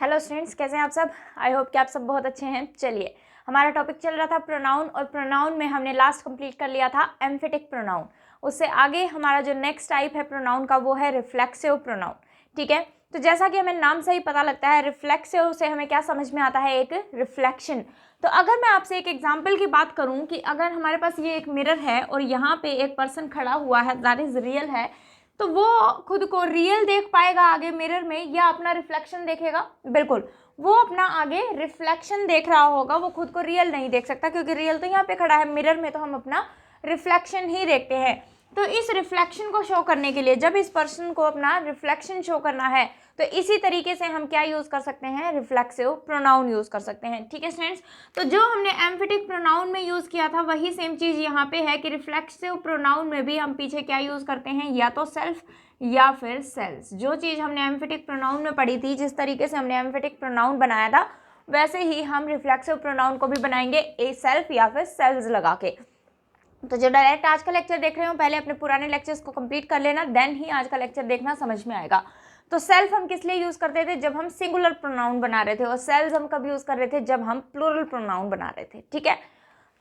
Hello students, कैसे हैं आप सब। आई होप कि आप सब बहुत अच्छे हैं। चलिए, हमारा टॉपिक चल रहा था प्रोनाउन, और प्रोनाउन में हमने लास्ट कंप्लीट कर लिया था एम्फेटिक प्रोनाउन। उससे आगे हमारा जो नेक्स्ट टाइप है प्रोनाउन का वो है रिफ्लेक्सिव प्रोनाउन। ठीक है, तो जैसा कि हमें नाम से ही पता लगता है, रिफ्लेक्सिव से हमें क्या समझ में आता है, एक रिफ्लेक्शन। तो अगर मैं आपसे एक एग्जाम्पल की बात करूँ कि अगर हमारे पास ये एक मिरर है और यहाँ पे एक पर्सन खड़ा हुआ है, दैट इज रियल है, तो वो खुद को रियल देख पाएगा आगे मिरर में, या अपना रिफ्लेक्शन देखेगा? बिल्कुल, वो अपना आगे रिफ्लेक्शन देख रहा होगा, वो खुद को रियल नहीं देख सकता, क्योंकि रियल तो यहाँ पे खड़ा है, मिरर में तो हम अपना रिफ्लेक्शन ही देखते हैं। तो इस रिफ्लेक्शन को शो करने के लिए, जब इस पर्सन को अपना रिफ्लेक्शन शो करना है, तो इसी तरीके से हम क्या यूज कर सकते हैं, रिफ्लेक्सिव प्रोनाउन यूज कर सकते हैं। ठीक है स्टूडेंट्स, तो जो हमने एम्फेटिक प्रोनाउन में यूज किया था वही सेम चीज यहाँ पे है कि रिफ्लेक्सिव प्रोनाउन में भी हम पीछे क्या यूज करते हैं, या तो सेल्फ या फिर सेल्स। जो चीज हमने एम्फेटिक प्रोनाउन में पढ़ी थी, जिस तरीके से हमने एम्फेटिक प्रोनाउन बनाया था, वैसे ही हम रिफ्लेक्सिव प्रोनाउन को भी बनाएंगे, ए सेल्फ या फिर सेल्स लगा के। तो जो डायरेक्ट आज का लेक्चर देख रहे हो, पहले अपने पुराने लेक्चर्स को कंप्लीट कर लेना, देन ही आज का लेक्चर देखना, समझ में आएगा। तो सेल्फ हम किस लिए यूज करते थे, जब हम सिंगुलर प्रोनाउन बना रहे थे, और सेल्स हम कब यूज कर रहे थे, जब हम प्लूरल प्रोनाउन बना रहे थे। ठीक है,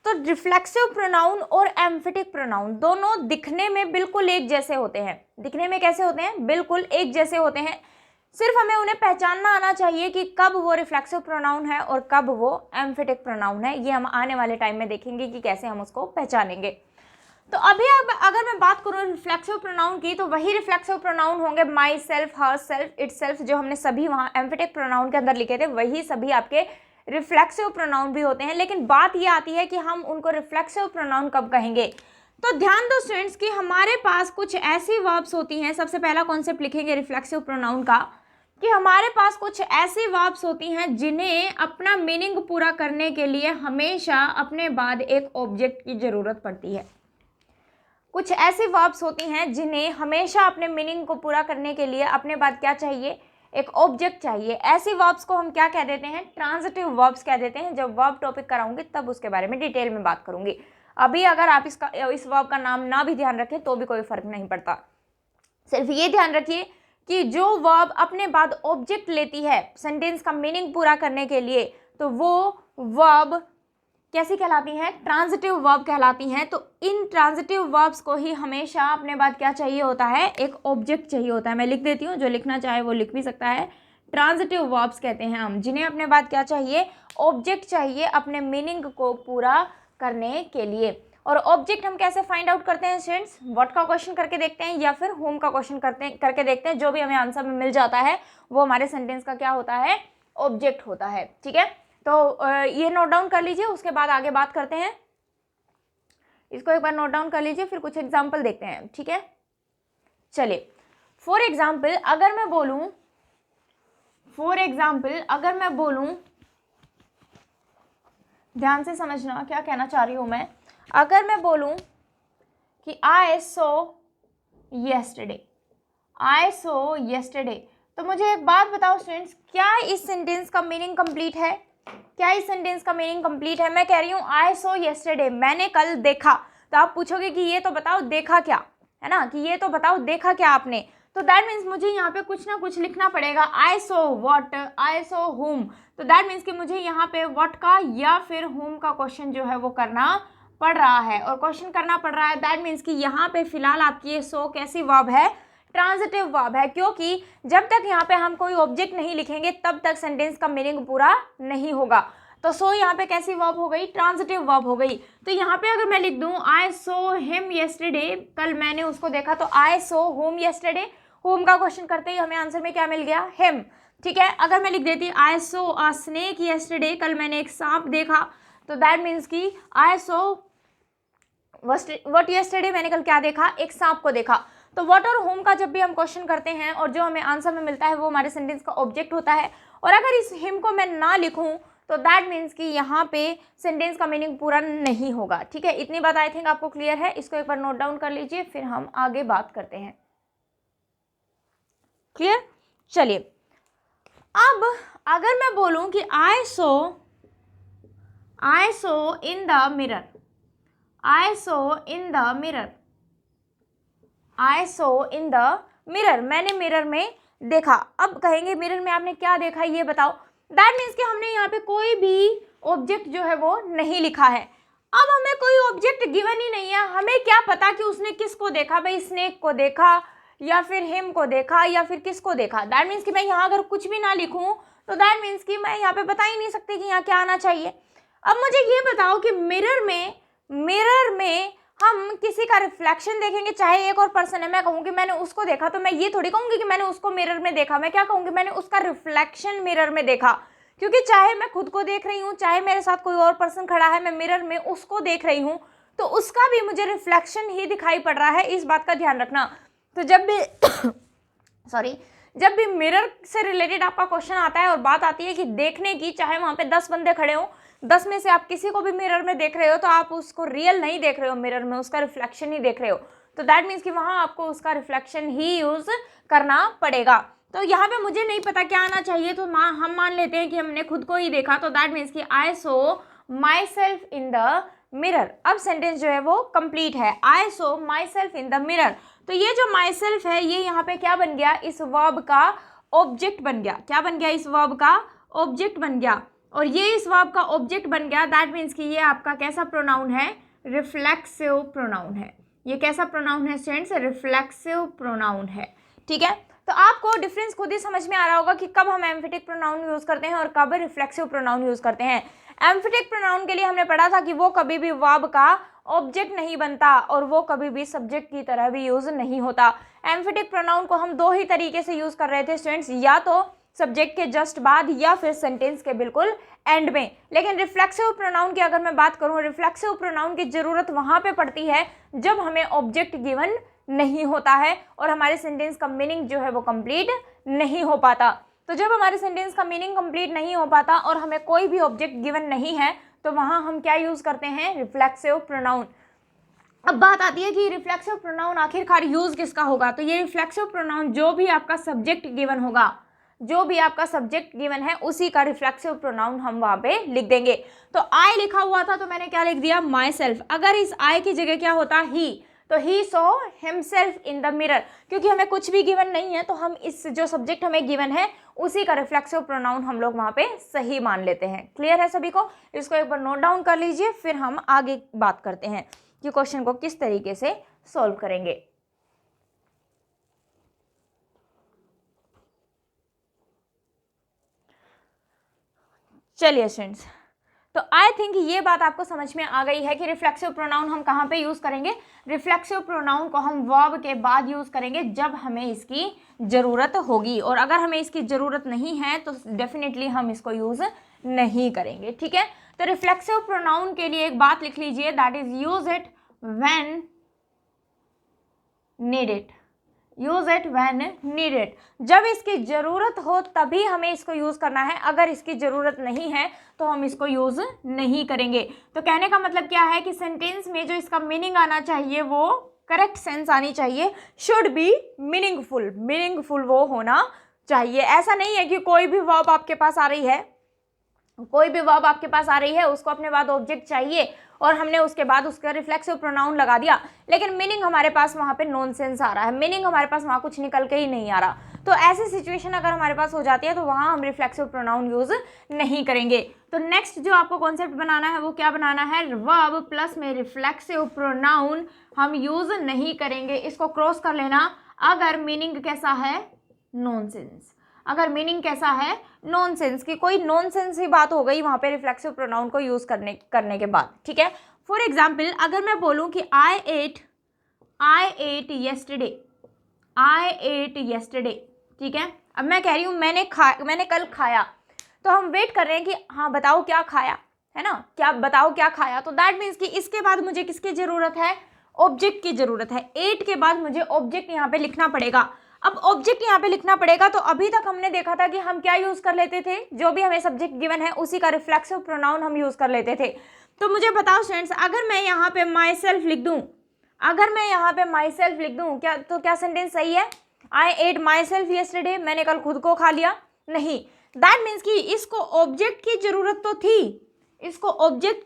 तो रिफ्लेक्सिव प्रोनाउन और एम्फेटिक प्रोनाउन दोनों दिखने में बिल्कुल एक जैसे होते हैं। दिखने में कैसे होते हैं, बिल्कुल एक जैसे होते हैं। सिर्फ हमें उन्हें पहचानना आना चाहिए कि कब वो रिफ्लेक्सिव प्रोनाउन है और कब वो एम्फेटिक प्रोनाउन है। ये हम आने वाले टाइम में देखेंगे कि कैसे हम उसको पहचानेंगे। तो अभी अब अगर मैं बात करूँ रिफ्लेक्सिव प्रोनाउन की, तो वही रिफ्लेक्सिव प्रोनाउन होंगे my self, her self, it self, जो हमने सभी वहाँ एम्फेटिक प्रोनाउन के अंदर लिखे थे, वही सभी आपके रिफ्लेक्सिव प्रोनाउन भी होते हैं। लेकिन बात ये आती है कि हम उनको रिफ्लेक्सिव प्रोनाउन कब कहेंगे। तो ध्यान दो स्टूडेंट्स कि हमारे पास कुछ ऐसी वर्ब्स होती हैं, सबसे पहला कॉन्सेप्ट लिखेंगे रिफ्लेक्सिव प्रोनाउन का, कि हमारे पास कुछ ऐसी वर्ब्स होती हैं जिन्हें अपना मीनिंग पूरा करने के लिए हमेशा अपने बाद एक ऑब्जेक्ट की जरूरत पड़ती है। कुछ ऐसी वर्ब्स होती हैं जिन्हें हमेशा अपने मीनिंग को पूरा करने के लिए अपने बाद क्या चाहिए, एक ऑब्जेक्ट चाहिए। ऐसी वर्ब्स को हम क्या कह देते हैं, ट्रांजिटिव वर्ब्स कह देते हैं। जब वर्ब टॉपिक कराऊंगी तब उसके बारे में डिटेल में बात करूंगी। अभी अगर आप इस वर्ब का नाम ना भी ध्यान रखें तो भी कोई फर्क नहीं पड़ता। सिर्फ ये ध्यान रखिए कि जो वर्ब अपने बाद ऑब्जेक्ट लेती है सेंटेंस का मीनिंग पूरा करने के लिए, तो वो वर्ब कैसी कहलाती हैं, ट्रांजिटिव वर्ब कहलाती हैं। तो इन ट्रांजिटिव वर्ब्स को ही हमेशा अपने बाद क्या चाहिए होता है, एक ऑब्जेक्ट चाहिए होता है। मैं लिख देती हूँ, जो लिखना चाहे वो लिख भी सकता है। ट्रांजिटिव वर्ब्स कहते हैं हम जिन्हें अपने बाद क्या चाहिए, ऑब्जेक्ट चाहिए अपने मीनिंग को पूरा करने के लिए। और ऑब्जेक्ट हम कैसे फाइंड आउट करते हैं स्टूडेंट्स, व्हाट का क्वेश्चन करके देखते हैं या फिर होम का क्वेश्चन करके देखते हैं। जो भी हमें आंसर में मिल जाता है वो हमारे सेंटेंस का क्या होता है, ऑब्जेक्ट होता है। ठीक है, तो ये नोट डाउन कर लीजिए, उसके बाद आगे बात करते हैं। इसको एक बार नोट डाउन कर लीजिए, फिर कुछ एग्जाम्पल देखते हैं। ठीक है, चलिए फॉर एग्जाम्पल अगर मैं बोलूं, ध्यान से समझना क्या कहना चाह रही हूं मैं। अगर मैं बोलूं कि आई सो yesterday, तो मुझे एक बात बताओ स्टूडेंट्स, क्या इस सेंटेंस का मीनिंग कंप्लीट है? मैं कह रही हूँ आई सो yesterday, मैंने कल देखा। तो आप पूछोगे कि ये तो बताओ देखा क्या, है ना, कि ये तो बताओ देखा क्या आपने। तो दैट मीन्स मुझे यहाँ पे कुछ ना कुछ लिखना पड़ेगा। I saw what, I saw whom, तो दैट मीन्स कि मुझे यहाँ पे व्हाट का या फिर whom का क्वेश्चन जो है वो करना पड़ रहा है, और क्वेश्चन करना पड़ रहा है। दैट मीन्स कि यहाँ पे फिलहाल आपकी ये सो कैसी वर्ब है, ट्रांजिटिव वर्ब है, क्योंकि जब तक यहाँ पे हम कोई ऑब्जेक्ट नहीं लिखेंगे तब तक सेंटेंस का मीनिंग पूरा नहीं होगा। तो सो यहाँ पे कैसी वर्ब हो गई, ट्रांजिटिव वर्ब हो गई। तो यहाँ पे अगर मैं लिख दूँ आई सो हिम yesterday, कल मैंने उसको देखा, तो आई सो whom yesterday, whom का क्वेश्चन करते ही हमें आंसर में क्या मिल गया, हिम। ठीक है, अगर मैं लिख देती आई सो अ स्नेक yesterday, कल मैंने एक सांप देखा, तो दैट मीन्स की आई सो व्हाट yesterday, मैंने कल क्या देखा, एक सांप को देखा। तो व्हाट और होम का जब भी हम क्वेश्चन करते हैं और जो हमें आंसर में मिलता है वो हमारे सेंटेंस का ऑब्जेक्ट होता है। और अगर इस हिम को मैं ना लिखूं तो दैट मीन्स कि यहाँ पे सेंटेंस का मीनिंग पूरा नहीं होगा। ठीक है, इतनी बात आई थिंक आपको क्लियर है। इसको एक बार नोट डाउन कर लीजिए, फिर हम आगे बात करते हैं। क्लियर, चलिए अब अगर मैं बोलूं कि I saw in the mirror, I saw in the mirror, मैंने मिरर में देखा। अब कहेंगे मिरर में आपने क्या देखा ये बताओ। दैट मीन्स कि हमने यहाँ पे कोई भी ऑब्जेक्ट जो है वो नहीं लिखा है। अब हमें कोई ऑब्जेक्ट गिवन ही नहीं है, हमें क्या पता कि उसने किसको देखा, भाई स्नेक को देखा या फिर हिम को देखा या फिर किसको देखा। दैट मीन्स कि मैं यहाँ अगर कुछ भी ना लिखूँ तो दैट मीन्स कि मैं यहाँ पे बता ही नहीं सकती कि यहाँ क्या आना चाहिए। अब मुझे ये बताओ कि मिरर में हम किसी का रिफ्लेक्शन देखेंगे, चाहे एक और पर्सन है, मैं कहूँ कि मैंने उसको देखा, तो मैं ये थोड़ी कहूँगी कि मैंने उसको मिरर में देखा, मैं क्या कहूँगी, मैंने उसका रिफ्लेक्शन मिरर में देखा। क्योंकि चाहे मैं खुद को देख रही हूँ, चाहे मेरे साथ कोई और पर्सन खड़ा है, मैं मिरर में उसको देख रही हूँ, तो उसका भी मुझे रिफ्लेक्शन ही दिखाई पड़ रहा है, इस बात का ध्यान रखना। तो जब भी जब भी मिरर से रिलेटेड आपका क्वेश्चन आता है और बात आती है कि देखने की, चाहे वहाँ पे 10 बंदे खड़े हों, 10 में से आप किसी को भी मिरर में देख रहे हो, तो आप उसको रियल नहीं देख रहे हो, मिरर में उसका रिफ्लेक्शन ही देख रहे हो। तो दैट मीन्स कि वहाँ आपको उसका रिफ्लेक्शन ही यूज करना पड़ेगा। तो यहाँ पे मुझे नहीं पता क्या आना चाहिए, तो हम मान लेते हैं कि हमने खुद को ही देखा, तो दैट मीन्स कि I saw myself in the mirror. अब सेंटेंस जो है वो कंप्लीट है, I saw myself in the mirror. तो ये जो माई सेल्फ है ये यहाँ पे क्या बन गया, इस वर्ब का ऑब्जेक्ट बन गया। क्या बन गया, इस वर्ब का ऑब्जेक्ट बन गया। और ये इस वर्ब का ऑब्जेक्ट बन गया, दैट मीन्स कि ये आपका कैसा प्रोनाउन है, रिफ्लेक्सिव प्रोनाउन है। ये कैसा प्रोनाउन है स्टूडेंट्स, रिफ्लेक्सिव प्रोनाउन है। ठीक है, तो आपको डिफरेंस खुद ही समझ में आ रहा होगा कि कब हम एम्फेटिक प्रोनाउन यूज करते हैं और कब रिफ्लेक्सिव प्रोनाउन यूज करते हैं। एम्फेटिक प्रोनाउन के लिए हमने पढ़ा था कि वो कभी भी वर्ब का ऑब्जेक्ट नहीं बनता और वो कभी भी सब्जेक्ट की तरह भी यूज नहीं होता। एम्फेटिक प्रोनाउन को हम दो ही तरीके से यूज कर रहे थे स्टूडेंट्स, या तो सब्जेक्ट के जस्ट बाद या फिर सेंटेंस के बिल्कुल एंड में। लेकिन रिफ्लेक्सिव प्रोनाउन की अगर मैं बात करूं, रिफ्लेक्सिव प्रोनाउन की जरूरत वहां पे पड़ती है जब हमें ऑब्जेक्ट गिवन नहीं होता है और हमारे सेंटेंस का मीनिंग जो है वो कंप्लीट नहीं हो पाता। तो जब हमारे सेंटेंस का मीनिंग कंप्लीट नहीं हो पाता और हमें कोई भी ऑब्जेक्ट गिवन नहीं है, तो वहां हम क्या यूज करते हैं, रिफ्लेक्सिव प्रोनाउन। अब बात आती है कि रिफ्लेक्सिव प्रोनाउन आखिरकार यूज किसका होगा। तो ये रिफ्लेक्सिव प्रोनाउन जो भी आपका सब्जेक्ट गिवन होगा, जो भी आपका सब्जेक्ट गिवन है उसी का रिफ्लेक्सिव प्रोनाउन हम वहां पे लिख देंगे। तो आई लिखा हुआ था तो मैंने क्या लिख दिया, माई सेल्फ। अगर इस आई की जगह क्या होता, ही, तो ही सो हिमसेल्फ इन द मिरर। क्योंकि हमें कुछ भी गिवन नहीं है तो हम इस जो सब्जेक्ट हमें गिवन है उसी का रिफ्लेक्सिव प्रोनाउन हम लोग वहां पे सही मान लेते हैं। क्लियर है सभी को, इसको एक बार नोट डाउन कर लीजिए, फिर हम आगे बात करते हैं कि क्वेश्चन को किस तरीके से सॉल्व करेंगे। चलिए स्टूडेंट्स, तो आई थिंक ये बात आपको समझ में आ गई है कि रिफ्लेक्सिव प्रोनाउन हम कहाँ पे यूज करेंगे। रिफ्लेक्सिव प्रोनाउन को हम वर्ब के बाद यूज करेंगे जब हमें इसकी जरूरत होगी, और अगर हमें इसकी जरूरत नहीं है तो डेफिनेटली हम इसको यूज नहीं करेंगे। ठीक है, तो रिफ्लेक्सिव प्रोनाउन के लिए एक बात लिख लीजिए, that is use it when needed. Use it when needed, जब इसकी जरूरत हो तभी हमें इसको यूज करना है, अगर इसकी जरूरत नहीं है तो हम इसको यूज नहीं करेंगे। तो कहने का मतलब क्या है कि सेंटेंस में जो इसका मीनिंग आना चाहिए वो करेक्ट सेंस आनी चाहिए, शुड बी मीनिंगफुल वो होना चाहिए। ऐसा नहीं है कि कोई भी वर्ब आपके पास आ रही है, उसको अपने बाद ऑब्जेक्ट चाहिए और हमने उसके बाद उसका रिफ्लेक्सिव प्रोनाउन लगा दिया, लेकिन मीनिंग हमारे पास वहाँ पे नॉनसेंस आ रहा है, मीनिंग हमारे पास वहाँ कुछ निकल के ही नहीं आ रहा। तो ऐसी सिचुएशन अगर हमारे पास हो जाती है तो वहाँ हम रिफ्लेक्सिव प्रोनाउन यूज नहीं करेंगे। तो नेक्स्ट जो आपको कॉन्सेप्ट बनाना है वो क्या बनाना है, वर्ब प्लस में रिफ्लेक्सिव प्रोनाउन हम यूज नहीं करेंगे। इसको क्रॉस कर लेना, अगर मीनिंग कैसा है, नॉनसेंस। अगर मीनिंग कैसा है, नॉनसेंस, की कोई नॉनसेंस ही बात हो गई वहां पे रिफ्लेक्सिव प्रोनाउन को यूज करने के बाद। ठीक है, फॉर एग्जाम्पल अगर मैं बोलूं कि आई एट येस्टरडे, ठीक है, अब मैं कह रही हूं मैंने कल खाया, तो हम वेट कर रहे हैं कि हाँ बताओ क्या खाया, है ना, क्या बताओ क्या खाया। तो दैट मीन्स कि इसके बाद मुझे किसकी जरूरत है, ऑब्जेक्ट की जरूरत है। एट के बाद मुझे ऑब्जेक्ट यहाँ पे लिखना पड़ेगा। अब ऑब्जेक्ट यहाँ पे लिखना पड़ेगा, तो अभी तक हमने देखा था कि हम क्या यूज कर लेते थे, जो भी हमें सब्जेक्ट गिवन है उसी का रिफ्लेक्सिव प्रोनाउन हम यूज कर लेते थे। तो मुझे बताओ स्टूडेंट्स, अगर मैं यहाँ पे माई सेल्फ लिख दूं, क्या सेंटेंस सही है, आई एट माई सेल्फ येस्टरडे, मैंने कल खुद को खा लिया, नहीं। दैट मीन्स कि इसको ऑब्जेक्ट की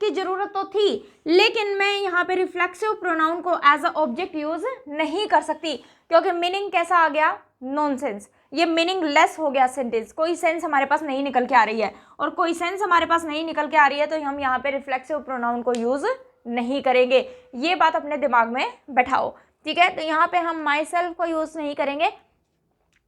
जरूरत तो थी, लेकिन मैं यहाँ पे रिफ्लेक्सिव प्रोनाउन को एज अ ऑब्जेक्ट यूज नहीं कर सकती, क्योंकि मीनिंग कैसा आ गया, नॉनसेंस। ये मीनिंगलेस हो गया सेंटेंस, कोई सेंस हमारे पास नहीं निकल के आ रही है, और कोई सेंस हमारे पास नहीं निकल के आ रही है तो हम यहाँ पे रिफ्लेक्सिव प्रोनाउन को यूज नहीं करेंगे। ये बात अपने दिमाग में बैठाओ, ठीक है। तो यहाँ पे हम माई सेल्फ को यूज नहीं करेंगे,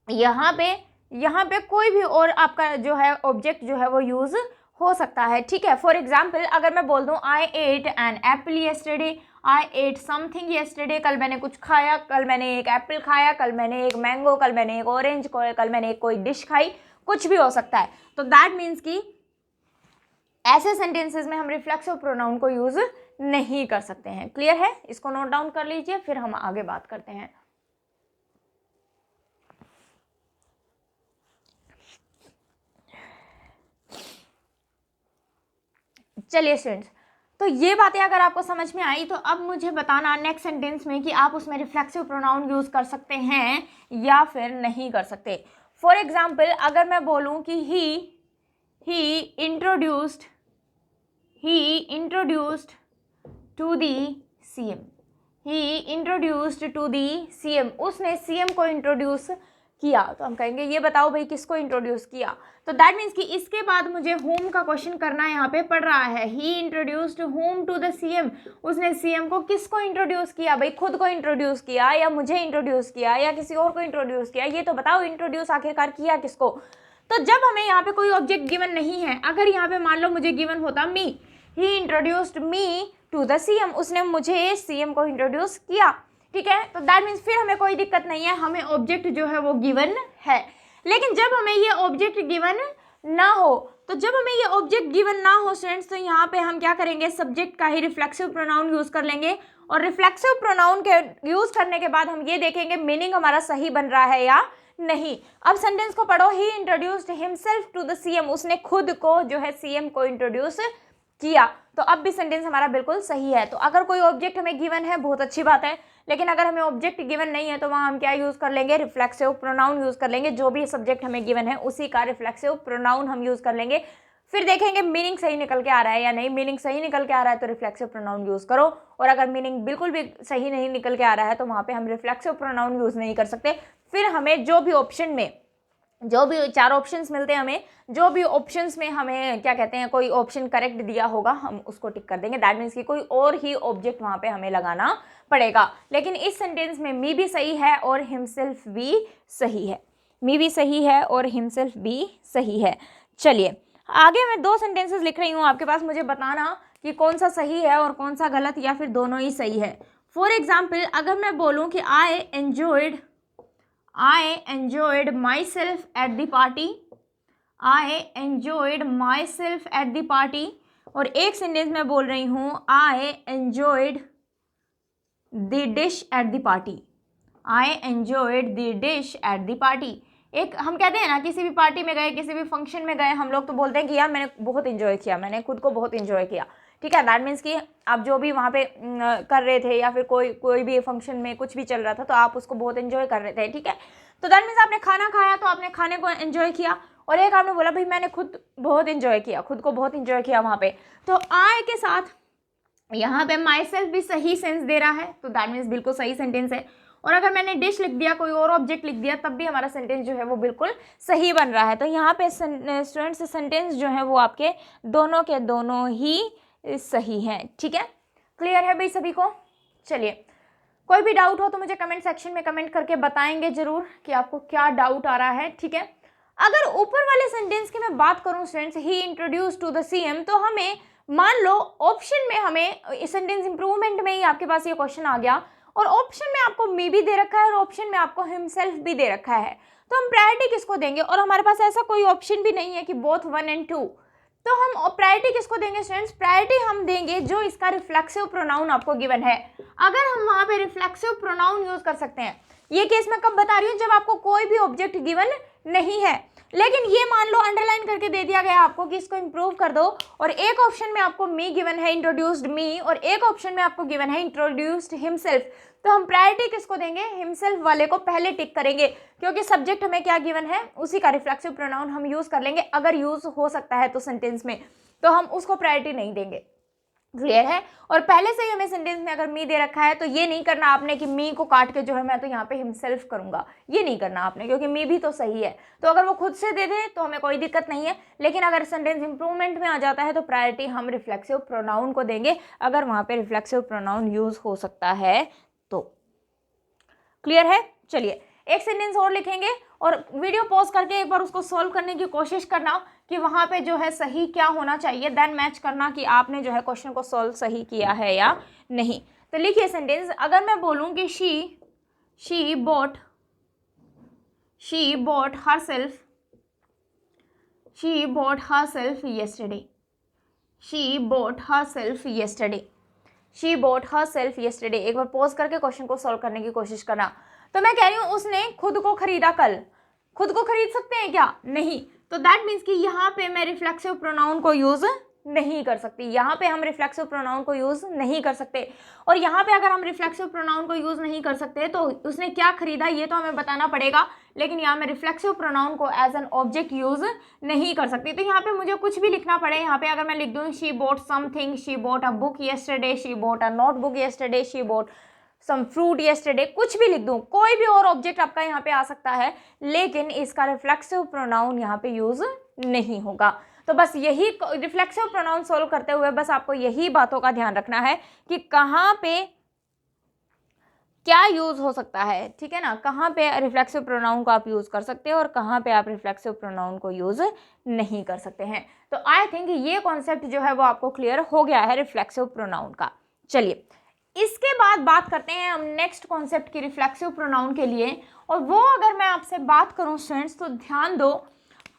यहाँ पे कोई भी और आपका जो है ऑब्जेक्ट जो है वो यूज हो सकता है, ठीक है। फॉर एग्जाम्पल अगर मैं बोल दूँ आई eight an apple yesterday, I eight something yesterday, कल मैंने कुछ खाया, कल मैंने एक एप्पल खाया, कल मैंने एक मैंगो, कल मैंने एक ऑरेंज, कल मैंने एक कोई डिश खाई, कुछ भी हो सकता है। तो दैट मीन्स कि ऐसे सेंटेंसेस में हम रिफ्लेक्सिव प्रोनाउन को यूज नहीं कर सकते हैं। क्लियर है? इसको नोट डाउन कर लीजिए, फिर हम आगे बात करते हैं। चलिए स्टूडेंट्स, तो ये बातें अगर आपको समझ में आई तो अब मुझे बताना नेक्स्ट सेंटेंस में कि आप उसमें रिफ्लेक्सिव प्रोनाउन यूज कर सकते हैं या फिर नहीं कर सकते। फॉर एग्जाम्पल अगर मैं बोलूं कि he introduced to the CM, उसने CM को इंट्रोड्यूस किया, तो हम कहेंगे ये बताओ भाई किसको इंट्रोड्यूस किया। तो दैट मीन्स कि इसके बाद मुझे होम का क्वेश्चन करना यहाँ पे पड़ रहा है। He introduced home to the CM, उसने CM को किसको इंट्रोड्यूस किया भाई, खुद को इंट्रोड्यूस किया या मुझे इंट्रोड्यूस किया या किसी और को इंट्रोड्यूस किया, ये तो बताओ इंट्रोड्यूस आखिरकार किया किसको। तो जब हमें यहाँ पे कोई ऑब्जेक्ट गिवन नहीं है, अगर यहाँ पे मान लो मुझे गिवन होता me, he introduced me to the CM, उसने मुझे CM को इंट्रोड्यूस किया, ठीक है। तो दैट मीन्स फिर हमें कोई दिक्कत नहीं है, हमें ऑब्जेक्ट जो है वो गिवन है। लेकिन जब हमें ये ऑब्जेक्ट गिवन ना हो, तो जब हमें ये ऑब्जेक्ट गिवन ना हो स्टूडेंट्स, तो यहाँ पे हम क्या करेंगे, सब्जेक्ट का ही रिफ्लेक्सिव प्रोनाउन यूज कर लेंगे, और रिफ्लेक्सिव प्रोनाउन के यूज करने के बाद हम ये देखेंगे मीनिंग हमारा सही बन रहा है या नहीं। अब सेंटेंस को पढ़ो, he introduced himself to the CM, उसने खुद को जो है CM को इंट्रोड्यूस किया। तो अब भी सेंटेंस हमारा बिल्कुल सही है। तो अगर कोई ऑब्जेक्ट हमें गिवन है बहुत अच्छी बात है, लेकिन अगर हमें ऑब्जेक्ट गिवन नहीं है तो वहाँ हम क्या यूज कर लेंगे, रिफ्लेक्सिव प्रोनाउन यूज कर लेंगे। जो भी सब्जेक्ट हमें गिवन है उसी का रिफ्लेक्सिव प्रोनाउन हम यूज कर लेंगे, फिर देखेंगे मीनिंग सही निकल के आ रहा है या नहीं। मीनिंग सही निकल के आ रहा है तो रिफ्लेक्सिव प्रोनाउन यूज करो, और अगर मीनिंग बिल्कुल भी सही नहीं निकल के आ रहा है तो वहाँ पे हम रिफ्लेक्सिव प्रोनाउन यूज नहीं कर सकते। फिर हमें जो भी ऑप्शन में, जो भी 4 ऑप्शंस मिलते हैं हमें, जो भी ऑप्शंस में हमें क्या कहते हैं, कोई ऑप्शन करेक्ट दिया होगा हम उसको टिक कर देंगे। दैट मीन्स कि कोई और ही ऑब्जेक्ट वहाँ पे हमें लगाना पड़ेगा। लेकिन इस सेंटेंस में मी भी सही है और हिमसेल्फ भी सही है, मी भी सही है और हिमसेल्फ भी सही है। चलिए आगे मैं 2 सेंटेंसेस लिख रही हूँ आपके पास, मुझे बताना कि कौन सा सही है और कौन सा गलत या फिर दोनों ही सही है। फॉर एग्जाम्पल अगर मैं बोलूँ कि आई enjoyed myself at the party, I enjoyed myself at the party, और एक सेंटेंस में बोल रही हूँ I enjoyed the dish at the party, I enjoyed the dish at the party। एक हम कहते हैं ना, किसी भी पार्टी में गए, किसी भी फंक्शन में गए, हम लोग तो बोलते हैं कि यार मैंने बहुत इंजॉय किया, मैंने खुद को बहुत इंजॉय किया, ठीक है। दैट मीन्स कि आप जो भी वहाँ पे कर रहे थे या फिर कोई भी फंक्शन में कुछ भी चल रहा था तो आप उसको बहुत इंजॉय कर रहे थे, ठीक है। तो दैट मीन्स आपने खाना खाया तो आपने खाने को एंजॉय किया, और एक आपने बोला भाई मैंने खुद बहुत इंजॉय किया, खुद को बहुत इंजॉय किया वहाँ पे। तो आई के साथ यहाँ पे माई सेल्फ भी सही सेंस दे रहा है, तो दैट मीन्स बिल्कुल सही सेंटेंस है। और अगर मैंने डिश लिख दिया, कोई और ऑब्जेक्ट लिख दिया, तब भी हमारा सेंटेंस जो है वो बिल्कुल सही बन रहा है। तो यहाँ पे स्टूडेंट्स सेंटेंस जो है वो आपके दोनों के दोनों ही सही हैं, ठीक है। क्लियर है भाई सभी को? चलिए कोई भी डाउट हो तो मुझे कमेंट सेक्शन में कमेंट करके बताएंगे जरूर कि आपको क्या डाउट आ रहा है, ठीक है। अगर ऊपर वाले सेंटेंस की मैं बात करूं students, he introduce to the CM, तो हमें मान लो ऑप्शन में हमें सेंटेंस इंप्रूवमेंट में ही आपके पास ये क्वेश्चन आ गया, और ऑप्शन में आपको मी भी दे रखा है और ऑप्शन में आपको हिमसेल्फ भी दे रखा है, तो हम प्रायोरिटी किसको देंगे? और हमारे पास ऐसा कोई ऑप्शन भी नहीं है कि बोथ 1 और 2, तो हम प्रायोरिटी किसको देंगे स्टूडेंट्स? प्रायोरिटी हम देंगे जो इसका रिफ्लेक्सिव प्रोनाउन आपको गिवन है। अगर हम वहाँ पे रिफ्लेक्सिव प्रोनाउन यूज कर सकते हैं, ये केस मैं कब बता रही हूँ, जब आपको कोई भी ऑब्जेक्ट गिवन नहीं है। लेकिन ये मान लो अंडरलाइन करके दे दिया गया आपको कि इसको इंप्रूव कर दो, और एक ऑप्शन में आपको मी गिवन है, इंट्रोड्यूस्ड मी, और एक ऑप्शन में आपको गिवन है इंट्रोड्यूस्ड हिमसेल्फ, तो हम प्रायोरिटी किसको देंगे? हिमसेल्फ वाले को पहले टिक करेंगे, क्योंकि सब्जेक्ट हमें क्या गिवन है उसी का रिफ्लेक्सिव प्रोनाउन हम यूज कर लेंगे। अगर यूज हो सकता है तो सेंटेंस में, तो हम उसको प्रायोरिटी नहीं देंगे, क्लियर है। और पहले से ही हमें सेंटेंस में अगर मी दे रखा है तो ये नहीं करना आपने कि मी को काट के जो है मैं तो यहाँ पे हिमसेल्फ करूंगा, ये नहीं करना आपने, क्योंकि मी भी तो सही है। तो अगर वो खुद से दे दे तो हमें कोई दिक्कत नहीं है, लेकिन अगर सेंटेंस इंप्रूवमेंट में आ जाता है तो प्रायोरिटी हम रिफ्लेक्सिव प्रोनाउन को देंगे, अगर वहाँ पे रिफ्लेक्सिव प्रोनाउन यूज हो सकता है तो। क्लियर है। चलिए एक सेंटेंस और लिखेंगे और वीडियो पॉज करके एक बार उसको सॉल्व करने की कोशिश करना कि वहाँ पे जो है सही क्या होना चाहिए, देन मैच करना कि आपने जो है क्वेश्चन को सॉल्व सही किया है या नहीं। तो लिखिए सेंटेंस, अगर मैं बोलूँ कि शी बॉट herself yesterday, एक बार पॉज करके क्वेश्चन को सॉल्व करने की कोशिश करना। तो मैं कह रही हूँ उसने खुद को खरीदा कल, खुद को खरीद सकते हैं क्या? नहीं। तो दैट मीन्स कि यहाँ पे मैं रिफ्लेक्सिव प्रोनाउन को यूज नहीं कर सकती, यहाँ पे हम रिफ्लेक्सिव प्रोनाउन को यूज नहीं कर सकते। और यहाँ पे अगर हम रिफ्लेक्सिव प्रोनाउन को यूज नहीं कर सकते तो उसने क्या खरीदा ये तो हमें बताना पड़ेगा, लेकिन यहाँ मैं रिफ्लेक्सिव प्रोनाउन को एज एन ऑब्जेक्ट यूज नहीं कर सकती। तो यहाँ पे मुझे कुछ भी लिखना पड़े, यहाँ पे अगर मैं लिख दूँ she bought something, she bought a book yesterday, she bought a notebook yesterday, she bought some fruit yesterday, कुछ भी लिख दूं, कोई भी और ऑब्जेक्ट आपका यहाँ पे आ सकता है, लेकिन इसका रिफ्लेक्सिव प्रोनाउन यहाँ पे यूज नहीं होगा। तो बस यही रिफ्लेक्सिव प्रोनाउन सोल्व करते हुए बस आपको यही बातों का ध्यान रखना है कि कहाँ पे क्या यूज हो सकता है, ठीक है ना, कहाँ पे रिफ्लेक्सिव प्रोनाउन को आप यूज कर सकते हैं और कहाँ पे आप रिफ्लेक्सिव प्रोनाउन को यूज नहीं कर सकते हैं। तो आई थिंक ये कॉन्सेप्ट जो है वो आपको क्लियर हो गया है रिफ्लेक्सिव प्रोनाउन का। चलिए इसके बाद बात करते हैं हम नेक्स्ट कॉन्सेप्ट की रिफ्लेक्सिव प्रोनाउन के लिए, और वो अगर मैं आपसे बात करूं स्टूडेंट्स तो ध्यान दो,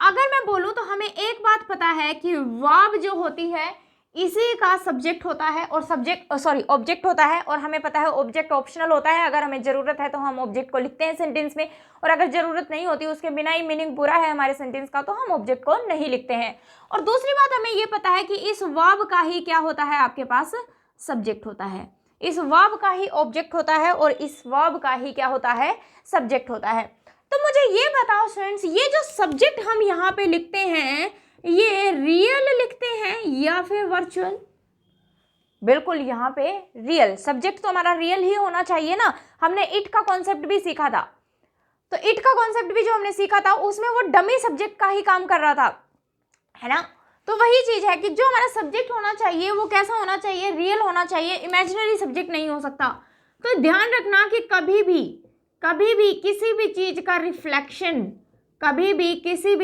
अगर मैं बोलूं तो हमें एक बात पता है कि वर्ब जो होती है इसी का सब्जेक्ट होता है और ऑब्जेक्ट होता है, और हमें पता है ऑब्जेक्ट ऑप्शनल होता है, अगर हमें ज़रूरत है तो हम ऑब्जेक्ट को लिखते हैं सेंटेंस में, और अगर ज़रूरत नहीं होती उसके बिना ही मीनिंग पूरा है हमारे सेंटेंस का तो हम ऑब्जेक्ट को नहीं लिखते हैं। और दूसरी बात हमें ये पता है कि इस वर्ब का ही क्या होता है, आपके पास सब्जेक्ट होता है, इस वर्ब का ही ऑब्जेक्ट होता है और इस वर्ब का ही क्या होता है, सब्जेक्ट होता है। तो मुझे ये बताओ स्टूडेंट्स, ये जो सब्जेक्ट हम यहाँ पे लिखते हैं ये रियल लिखते हैं या फिर वर्चुअल? बिल्कुल यहाँ पे रियल, सब्जेक्ट तो हमारा रियल ही होना चाहिए ना। हमने इट का कॉन्सेप्ट भी सीखा था, तो इट का कॉन्सेप्ट भी जो हमने सीखा था उसमें वो डमी सब्जेक्ट का ही काम कर रहा था, है ना। तो वही चीज है कि जो हमारा सब्जेक्ट होना चाहिए वो कैसा होना चाहिए, रियल होना चाहिए, इमेजिनरी सब्जेक्ट नहीं हो सकता। तो ध्यान रखना कि कभी भी किसी भी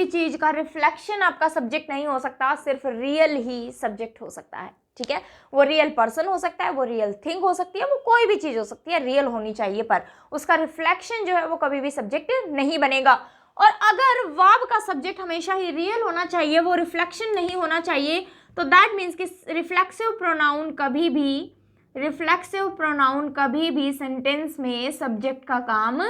चीज का रिफ्लेक्शन आपका सब्जेक्ट नहीं हो सकता, सिर्फ रियल ही सब्जेक्ट हो सकता है, ठीक है। वो रियल पर्सन हो सकता है, वो रियल थिंग हो सकती है, वो कोई भी चीज हो सकती है, रियल होनी चाहिए, पर उसका रिफ्लेक्शन जो है वो कभी भी सब्जेक्ट नहीं बनेगा। और अगर वर्ब का सब्जेक्ट हमेशा ही रियल होना चाहिए, वो रिफ्लेक्शन नहीं होना चाहिए, तो दैट मीन्स कि रिफ्लेक्सिव प्रोनाउन कभी भी सेंटेंस में सब्जेक्ट का काम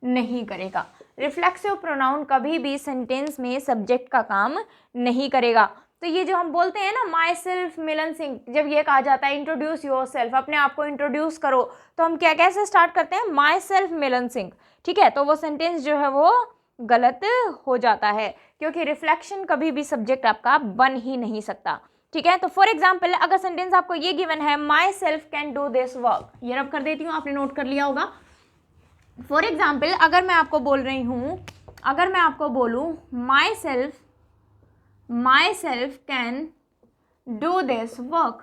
नहीं करेगा। रिफ्लेक्सिव प्रोनाउन कभी भी सेंटेंस में सब्जेक्ट का काम नहीं करेगा। तो ये जो हम बोलते हैं ना माई सेल्फ मिलन सिंह, जब ये कहा जाता है इंट्रोड्यूस योर सेल्फ, अपने आप को इंट्रोड्यूस करो, तो हम क्या कैसे स्टार्ट करते हैं, माई सेल्फ मिलन सिंह, ठीक है। तो वो सेंटेंस जो है वो गलत हो जाता है, क्योंकि रिफ्लेक्शन कभी भी सब्जेक्ट आपका बन ही नहीं सकता, ठीक है। तो फॉर एग्जाम्पल अगर सेंटेंस आपको ये गिवन है my self can do this work, ये रब कर देती हूँ, आपने नोट कर लिया होगा। फॉर एग्जाम्पल अगर मैं आपको बोल रही हूँ, अगर मैं आपको बोलूँ my self can do this work,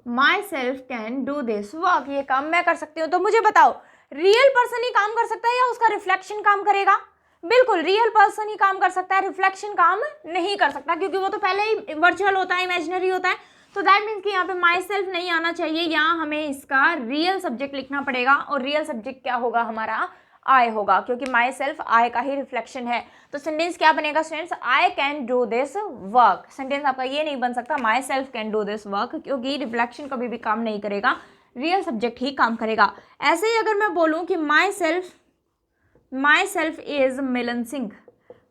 my self can do this work, ये काम मैं कर सकती हूँ, तो मुझे बताओ रियल पर्सन ही काम कर सकता है या उसका रिफ्लेक्शन काम करेगा? बिल्कुल रियल पर्सन ही काम कर सकता है, रिफ्लेक्शन काम नहीं कर सकता, क्योंकि वो तो पहले ही वर्चुअल होता है, इमेजिनरी होता है। तो दैट मीन्स कि यहाँ पे माई सेल्फ नहीं आना चाहिए, यहाँ हमें इसका रियल सब्जेक्ट लिखना पड़ेगा, और रियल सब्जेक्ट क्या होगा हमारा, आई होगा, क्योंकि माई सेल्फ आई का ही रिफ्लेक्शन है। तो सेंटेंस क्या बनेगा students, I can do this work. Sentence आपका ये नहीं बन सकता my self can do this work, क्योंकि रिफ्लेक्शन कभी भी काम नहीं करेगा, रियल सब्जेक्ट ही काम करेगा। ऐसे ही अगर मैं बोलूँ कि myself is Milan Singh,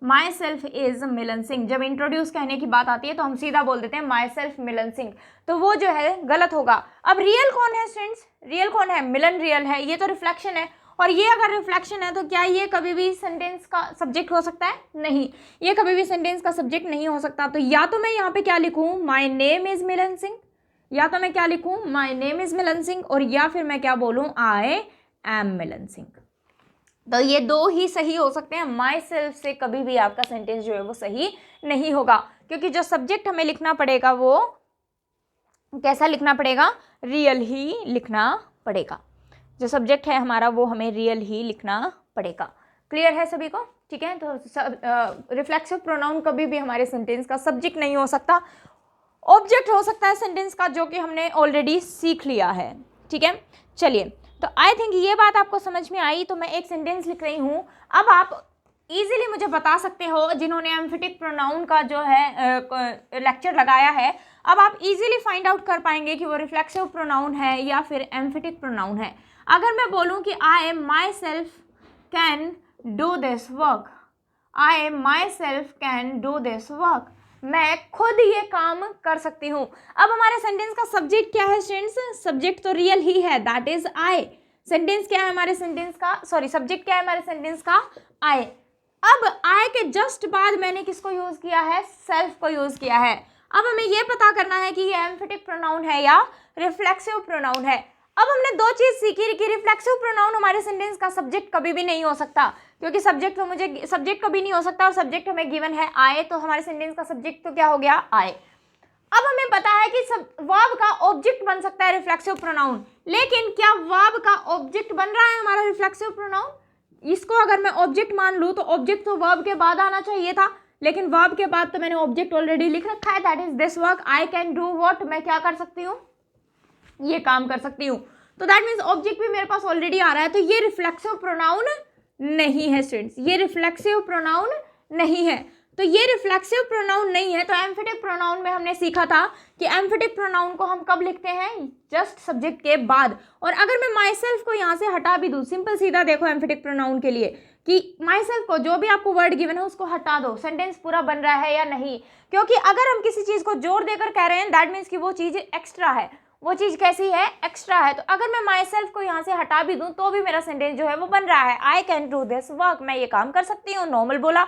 myself is Milan Singh, जब इंट्रोड्यूस कहने की बात आती है तो हम सीधा बोल देते हैं माई सेल्फ मिलन सिंह, तो वो जो है गलत होगा। अब रियल कौन है स्टूडेंट्स, रियल कौन है, मिलन रियल है, ये तो रिफ्लेक्शन है, और ये अगर रिफ्लेक्शन है तो क्या ये कभी भी सेंटेंस का सब्जेक्ट हो सकता है? नहीं, ये कभी भी सेंटेंस का सब्जेक्ट नहीं हो सकता। तो या तो मैं यहाँ पे क्या लिखूँ, my name is Milan Singh, या तो मैं क्या लिखूं, my name is Milan Singh, और या फिर मैं क्या बोलूं, आई एम मिलन सिंह। तो ये दो ही सही हो सकते हैं। माई सेल्फ से कभी भी आपका सेंटेंस जो है वो सही नहीं होगा, क्योंकि जो सब्जेक्ट हमें लिखना पड़ेगा वो कैसा लिखना पड़ेगा, रियल ही लिखना पड़ेगा। जो सब्जेक्ट है हमारा वो हमें रियल ही लिखना पड़ेगा। क्लियर है सभी को? ठीक है। तो रिफ्लेक्सिव प्रोनाउन कभी भी हमारे सेंटेंस का सब्जेक्ट नहीं हो सकता, ऑब्जेक्ट हो सकता है सेंटेंस का, जो कि हमने ऑलरेडी सीख लिया है। ठीक है, चलिए। तो आई थिंक ये बात आपको समझ में आई। तो मैं एक सेंटेंस लिख रही हूँ। अब आप इजीली मुझे बता सकते हो, जिन्होंने एम्फेटिक प्रोनाउन का जो है लेक्चर लगाया है, अब आप इजीली फाइंड आउट कर पाएंगे कि वो रिफ्लेक्सिव प्रोनाउन है या फिर एम्फेटिक प्रोनाउन है। अगर मैं बोलूँ कि I myself can do this work, I myself can do this work, मैं खुद ये काम कर सकती हूँ। अब हमारे सेंटेंस का सब्जेक्ट क्या है स्टूडेंट्स? सब्जेक्ट तो रियल ही है, दैट इज आई। सेंटेंस क्या है हमारे सेंटेंस का, सॉरी सब्जेक्ट क्या है हमारे सेंटेंस का, आई। अब आई के जस्ट बाद मैंने किसको यूज किया है, सेल्फ को यूज किया है। अब हमें ये पता करना है कि ये एम्फेटिक प्रोनाउन है या रिफ्लेक्सिव प्रोनाउन है। अब हमने दो चीज सीखी कि रिफ्लेक्सिव प्रोनाउन हमारे सेंटेंस का सब्जेक्ट कभी भी नहीं हो सकता, क्योंकि सब्जेक्ट तो मुझे सब्जेक्ट कभी नहीं हो सकता, और सब्जेक्ट हमें गिवन है आए, तो हमारे सेंटेंस का सब्जेक्ट तो क्या हो गया, आए। अब हमें पता है कि वर्ब का ऑब्जेक्ट बन सकता है रिफ्लेक्सिव प्रोनाउन, लेकिन क्या वर्ब का ऑब्जेक्ट बन रहा है हमारा रिफ्लेक्सिव प्रोनाउन? इसको अगर मैं ऑब्जेक्ट मान लूँ तो ऑब्जेक्ट तो वर्ब के बाद आना चाहिए था, लेकिन वर्ब के बाद तो मैंने ऑब्जेक्ट ऑलरेडी लिख रखा है, that is this work, I can do what, मैं क्या कर सकती हूँ, ये काम कर सकती हूँ। तो दैट मीन्स ऑब्जेक्ट भी मेरे पास ऑलरेडी आ रहा है, तो ये रिफ्लेक्सिव प्रोनाउन नहीं है स्टूडेंट्स, ये रिफ्लेक्सिव प्रोनाउन नहीं है। तो ये रिफ्लेक्सिव प्रोनाउन नहीं है। तो एम्फेटिक प्रोनाउन में हमने सीखा था कि एम्फेटिक प्रोनाउन को हम कब लिखते हैं, जस्ट सब्जेक्ट के बाद। और अगर मैं माई सेल्फ को यहाँ से हटा भी दूँ, सिंपल सीधा देखो एम्फेटिक प्रोनाउन के लिए कि माई सेल्फ को जो भी आपको वर्ड गिवन है उसको हटा दो, सेंटेंस पूरा बन रहा है या नहीं। क्योंकि अगर हम किसी चीज़ को जोर देकर कह रहे हैं, दैट मीन्स कि वो चीज़ एक्स्ट्रा है, वो चीज़ कैसी है, एक्स्ट्रा है। तो अगर मैं माई सेल्फ को यहाँ से हटा भी दूँ तो भी मेरा सेंटेंस जो है वो बन रहा है, I can do this work, मैं ये काम कर सकती हूँ, नॉर्मल बोला।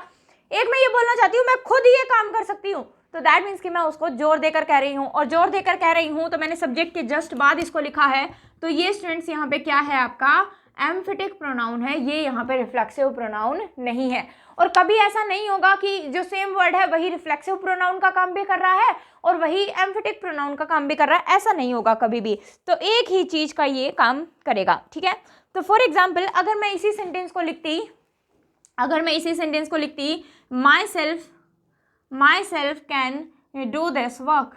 एक मैं ये बोलना चाहती हूँ मैं खुद ये काम कर सकती हूँ, तो दैट मीन्स कि मैं उसको जोर देकर कह रही हूँ, और जोर देकर कह रही हूँ तो मैंने सब्जेक्ट के जस्ट बाद इसको लिखा है। तो ये स्टूडेंट्स यहाँ पे क्या है, आपका एम्फेटिक प्रोनाउन है, ये यहाँ पे रिफ्लेक्सिव प्रोनाउन नहीं है। और कभी ऐसा नहीं होगा कि जो सेम वर्ड है वही रिफ्लेक्सिव प्रोनाउन का काम भी कर रहा है और वही एम्फेटिक प्रोनाउन का काम भी कर रहा है, ऐसा नहीं होगा कभी भी। तो एक ही चीज का ये काम करेगा, ठीक है। तो फॉर एग्जाम्पल अगर मैं इसी सेंटेंस को लिखती, my self can do this work,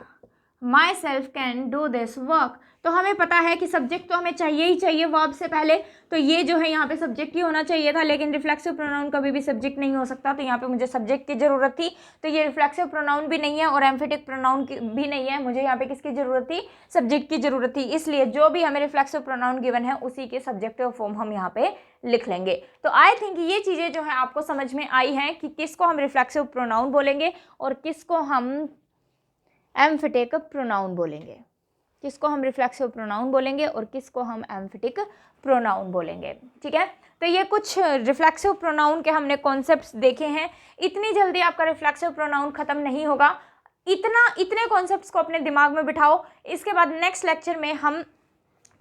my self can do this work, तो हमें पता है कि सब्जेक्ट तो हमें चाहिए ही चाहिए वर्ब से पहले, तो ये जो है यहाँ पे सब्जेक्ट ही होना चाहिए था, लेकिन रिफ्लेक्सिव प्रोनाउन कभी भी सब्जेक्ट नहीं हो सकता, तो यहाँ पे मुझे सब्जेक्ट की जरूरत थी। तो ये रिफ्लेक्सिव प्रोनाउन भी नहीं है और एम्फेटिक प्रोनाउन भी नहीं है, मुझे यहाँ पे किसकी जरूरत थी, सब्जेक्ट की जरूरत थी। इसलिए जो भी हमें रिफ्लेक्सिव प्रोनाउन गिवन है उसी के सब्जेक्टिव फॉर्म हम यहाँ पे लिख लेंगे। तो आई थिंक ये चीज़ें जो है आपको समझ में आई हैं कि किसको हम रिफ्लेक्सिव प्रोनाउन बोलेंगे और किसको हम एम्फेटिक प्रोनाउन बोलेंगे, किसको हम रिफ्लेक्सिव प्रोनाउन बोलेंगे और किसको हम एम्फेटिक प्रोनाउन बोलेंगे, ठीक है। तो ये कुछ रिफ्लेक्सिव प्रोनाउन के हमने कॉन्सेप्ट्स देखे हैं। इतनी जल्दी आपका रिफ्लेक्सिव प्रोनाउन खत्म नहीं होगा, इतने कॉन्सेप्ट्स को अपने दिमाग में बिठाओ। इसके बाद नेक्स्ट लेक्चर में हम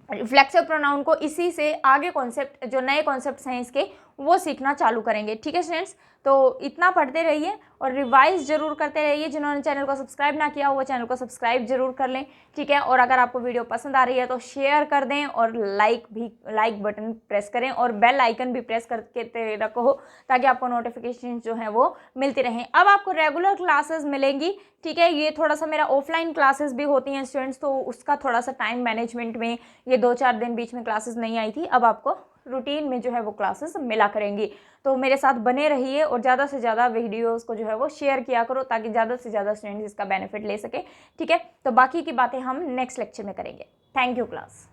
रिफ्लेक्सिव प्रोनाउन को इसी से आगे कॉन्सेप्ट, जो नए कॉन्सेप्ट्स हैं इसके, वो सीखना चालू करेंगे, ठीक है स्टूडेंट्स। तो इतना पढ़ते रहिए और रिवाइज जरूर करते रहिए। जिन्होंने चैनल को सब्सक्राइब ना किया हो वो चैनल को सब्सक्राइब जरूर कर लें, ठीक है। और अगर आपको वीडियो पसंद आ रही है तो शेयर कर दें और लाइक बटन प्रेस करें और बेल आइकन भी प्रेस करके रखो ताकि आपको नोटिफिकेशन जो है वो मिलती रहें। अब आपको रेगुलर क्लासेस मिलेंगी, ठीक है। ये थोड़ा सा मेरा ऑफलाइन क्लासेस भी होती हैं स्टूडेंट्स, तो उसका थोड़ा सा टाइम मैनेजमेंट में ये 2-4 दिन बीच में क्लासेस नहीं आई थी, अब आपको रूटीन में जो है वो क्लासेस मिला करेंगी। तो मेरे साथ बने रहिए और ज़्यादा से ज़्यादा वीडियोस को जो है वो शेयर किया करो ताकि ज़्यादा से ज़्यादा स्टूडेंट्स इसका बेनिफिट ले सके, ठीक है। तो बाकी की बातें हम नेक्स्ट लेक्चर में करेंगे। Thank you class.